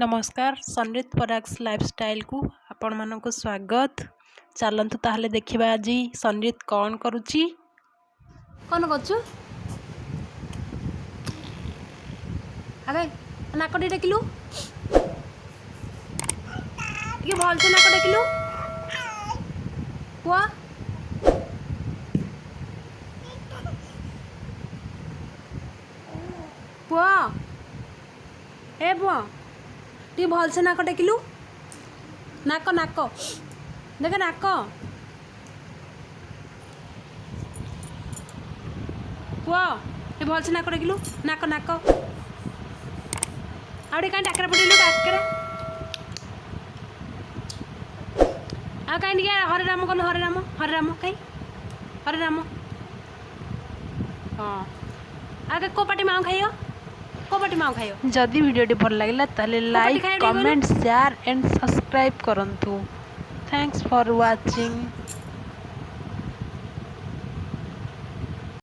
नमस्कार sunreet पराग्स lifestyle को आपण मानक स्वागत। चलतु ताहले देखिबा आज sunreet कौन करुची। कौन करछु अबे नाक टेकिलु टिके भल से नाक टेकिलु पुआ पुआ ए पुआ टिके भल से नाक टेकिलु नाक नाक देख नाक पुआ ये भल से नाक टेकिलु नाक नाक आउटे कहीं टाकरा पड़ेलु टाकरा आ कहीं टिके हरे राम कलु हरे राम कहीं हरे राम हाँ आगे को पाटी माँ खाइयो को पाटी माँ खाइयो। जदि वीडियो भल लगिला ताले like comment share and subscribe करंतु। Thanks for watching.